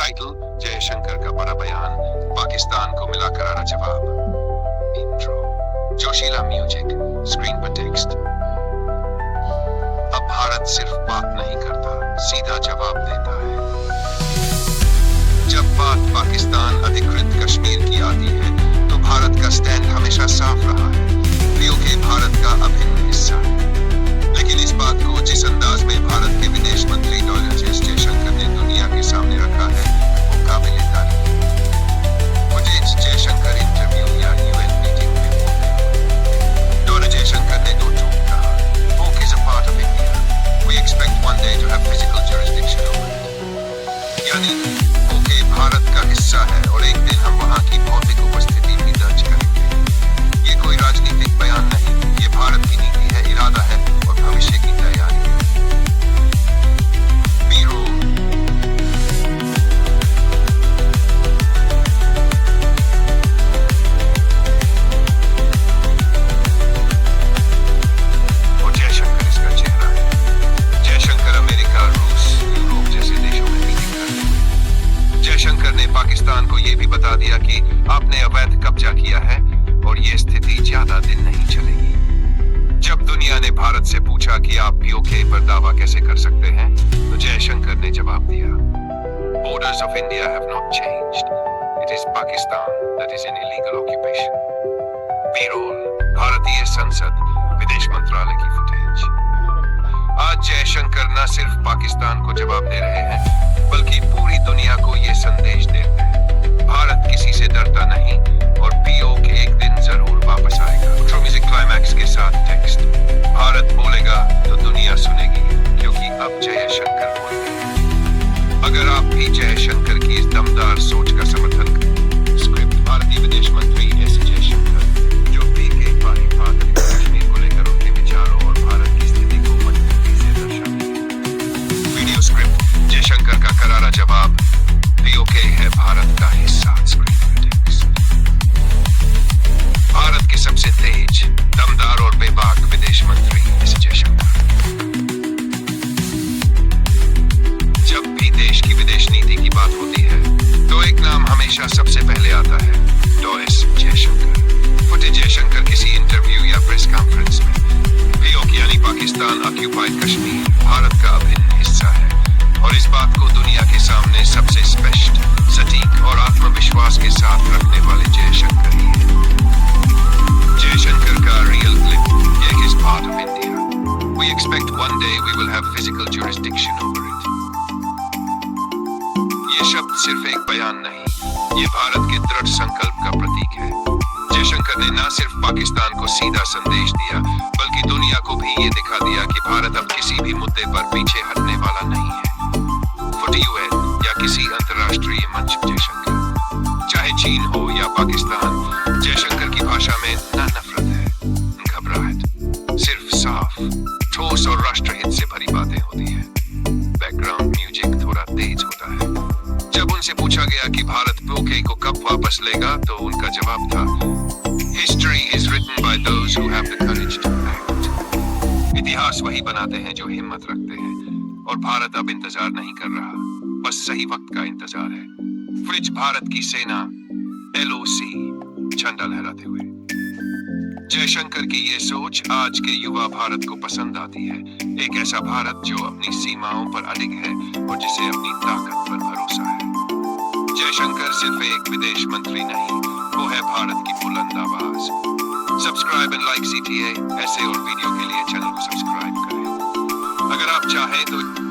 Title, Jaishankar का बड़ा बयान, पाकिस्तान को मिला करारा जवाब। इंट्रो, जोशीला म्यूजिक, स्क्रीन पर टेक्स्ट। अब भारत सिर्फ बात नहीं करता, सीधा जवाब देता है। जब बात पाकिस्तान अधिकृत कश्मीर की आती है तो भारत का स्टैंड हमेशा साफ रहा है, पीओके भारत का अभिन्न हिस्सा है। लेकिन इस बात को जिस अंदाज में भारत के विदेश मंत्री डॉक्टर एस जयशंकर ने दुनिया के सामने रखा है वो काबिले तारीफ है। मुझे जयशंकर इंटरव्यू या यूएन मीटिंग में डॉक्टर जयशंकर ने दो टूक कहा, "Poke is a part of India. We expect one day to have physical jurisdiction over it." यानी पोके भारत का हिस्सा है और एक दिन हम वहां की भौतिक उपस्थिति भी दर्ज करेंगे। ये कोई राजनीतिक बयान नहीं, ये भारत की नीति है, इरादा है और भविष्य की तैयारी है। बीरो और जयशंकर इसका चेहरा है। जयशंकर अमेरिका, रूस, यूरोप जैसे देशों में मीटिंग करते हैं। जयशंकर ने पाकिस्तान को यह भी बता दिया कि आपने अवैध कब्जा किया है और ये स्थिति ज्यादा दिन नहीं चलेगी। जब दुनिया ने भारत से पूछा कि आप पीओके पर दावा कैसे कर सकते हैं, तो जयशंकर ने जवाब दिया, "Borders of India have not changed. It is Pakistan that is in illegal occupation." B-roll, भारतीय संसद, विदेश मंत्रालय की फुटेज। आज जयशंकर न सिर्फ पाकिस्तान को जवाब दे रहे हैं, बल्कि पूरी दुनिया को ये संदेश देते हैं, भारत किसी से डरता नहीं और पीओके एक दिन जरूर वापस आएगा। इंट्रो म्यूजिक क्लाइमैक्स के साथ टेक्स्ट। भारत बोलेगा तो दुनिया सुनेगी, क्योंकि अब जयशंकर बोल गए। अगर आप भी जयशंकर की इस दमदार सोच का समर्थन करें। स्क्रिप्ट, भारतीय विदेश मंत्री एस जयशंकर, जो पीके पानीपत कश्मीर को लेकर उनके विचारों और भारत की स्थिति को मजबूती से दर्शाते हैं। वीडियो स्क्रिप्ट, जयशंकर का करारा जवाब, पीओके है भारत का हिस्सा। स्क्रीन पर टेक्स्ट। भारत के सबसे तेज, दमदार और बेबाक विदेश मंत्री एस जयशंकर। जब भी देश की विदेश नीति की बात होती है तो एक नाम हमेशा सबसे पहले आता है, doctor S Jaishankar. Footage, Jaishankar किसी इंटरव्यू या प्रेस कॉन्फ्रेंस में, पीओके यानी पाकिस्तान ऑक्यूपाइड कश्मीर भारत का अभिन्न हिस्सा है और इस बात को दुनिया के सामने सबसे स्पष्ट, सटीक और आत्मविश्वास के साथ रखने वाले जयशंकर ही हैं। जयशंकर का real clip, "It is part of India. We expect one day we will have physical jurisdiction over it." ये शब्द सिर्फ एक बयान नहीं, ये भारत के दृढ़ संकल्प का प्रतीक है। जयशंकर ने न सिर्फ पाकिस्तान को सीधा संदेश दिया, बल्कि दुनिया को भी ये दिखा दिया कि भारत अब किसी भी मुद्दे पर पीछे हटने वाला नहीं है। यूएन या किसी अंतर्राष्ट्रीय मंच, जयशंकर, चाहे चीन हो या पाकिस्तान, जयशंकर की भाषा में न नफरत है, घबराहट, सिर्फ साफ, ठोस और राष्ट्रहित से भरी बातें होती है। बैकग्राउंड म्यूजिक थोड़ा तेज होता है। जब उनसे पूछा गया कि भारत पीओके को कब वापस लेगा, तो उनका जवाब था, "History is written by those who have the courage to act." इतिहास वही बनाते हैं जो हिम्मत रखते हैं और भारत अब इंतजार नहीं कर रहा, बस सही वक्त का इंतजार है। फ्रिज, भारत की सेना, एलओसी, झंडा लहराते हुए। जयशंकर की ये सोच आज के युवा भारत को पसंद आती है, एक ऐसा भारत जो अपनी सीमाओं पर अडिग है और जिसे अपनी ताकत पर भरोसा है। जयशंकर सिर्फ एक विदेश मंत्री नहीं, वो है भारत की बुलंद आवाज। सब्सक्राइब एंड लाइक CTA, ऐसे और वीडियो के लिए चैनल को सब्सक्राइब करें। अगर आप चाहें तो